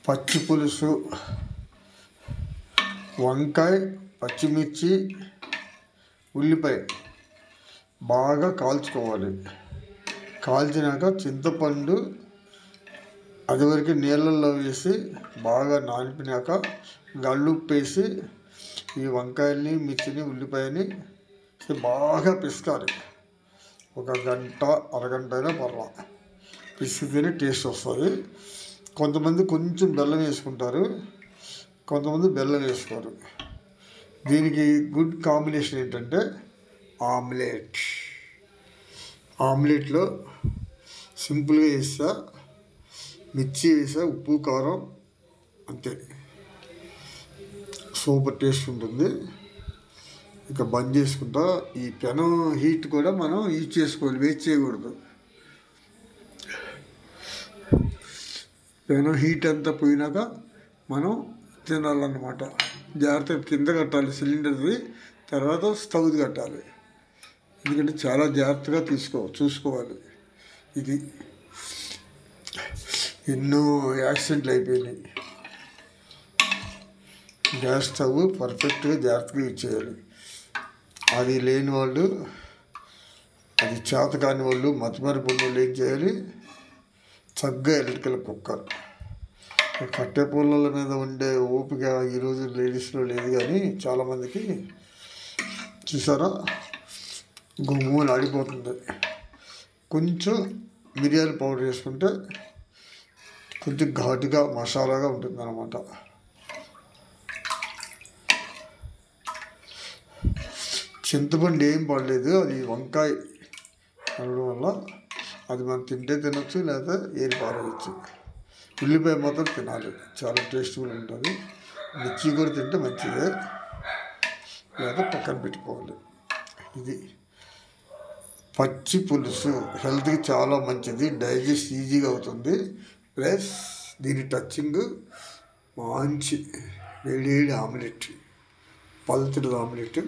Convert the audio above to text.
పచ్చి పులుసు, వంకాయ, పచ్చిమిర్చి, ఉల్లిపాయ బాగా కాల్చుకోవాలి. కాల్చినాక చింతపండు అదివరకు నీళ్ళల్లో వేసి బాగా నానిపినాక గల్లుప్పు వేసి ఈ వంకాయల్ని, మిర్చిని, ఉల్లిపాయని బాగా పిసకాలి. ఒక గంట అరగంట అయినా పర్లా, పిసికితేనే టేస్ట్ వస్తుంది. కొంతమంది కొంచెం బెల్లం వేసుకుంటారు, కొంతమంది బెల్లం వేసుకోరు. దీనికి గుడ్ కాంబినేషన్ ఏంటంటే ఆమ్లెట్. ఆమ్లెట్లో సింపుల్గా వేస్తా, మిర్చి వేసా, ఉప్పు కారం అంతే, సూపర్ టేస్ట్ ఉంటుంది. ఇక బంద్ చేసుకుంటా. ఈ పెనం హీట్ కూడా మనం యూజ్ చేసుకోవాలి, వేస్ట్ చేయకూడదు. పెనం హీట్ అంతా పోయినాక మనం తినాలన్నమాట. జాగ్రత్తగా కింద కట్టాలి సిలిండర్ది, తర్వాత స్టవ్ది కట్టాలి. ఎందుకంటే చాలా జాగ్రత్తగా చూసుకోవాలి. ఇది ఎన్నో యాక్సిడెంట్లు అయిపోయినాయి. గ్యాస్ స్టవ్ పర్ఫెక్ట్గా జాగ్రత్తగా యూజ్ చేయాలి. అది లేని వాళ్ళు, అది చేత కాని వాళ్ళు, మతిమరుపు వాళ్ళు ఏం చేయాలి, చక్కగా ఎలక్ట్రికల్ కుక్కర్. కట్టె పొలాల మీద ఉండే ఓపిక ఈరోజు లేడీస్లో లేదు, కానీ చాలామందికి చూసారా గుమ్ములు ఆడిపోతుంది. కొంచెం మిరియాల పౌడర్ వేసుకుంటే కొంచెం ఘాటుగా మసాలాగా ఉంటుంది అన్నమాట. చింతపండు ఏం పడలేదు, అది వంకాయ అనడం వల్ల అది మనం తింటే తినొచ్చు, లేదా ఏరి పారేయచ్చు. ఉల్లిపాయ మాత్రం తినాలి, చాలా టేస్ట్గా ఉంటుంది. మిర్చి కూడా తింటే మంచిదే, లేదా పక్కన పెట్టుకోవాలి. ఇది పచ్చి పులుసు హెల్త్కి చాలా మంచిది, డైజెస్ట్ ఈజీగా అవుతుంది. ప్లస్ దీని టచ్చింగ్ మంచి వేడి ఆమ్లెట్, పల్చడి ఆమ్లెట్.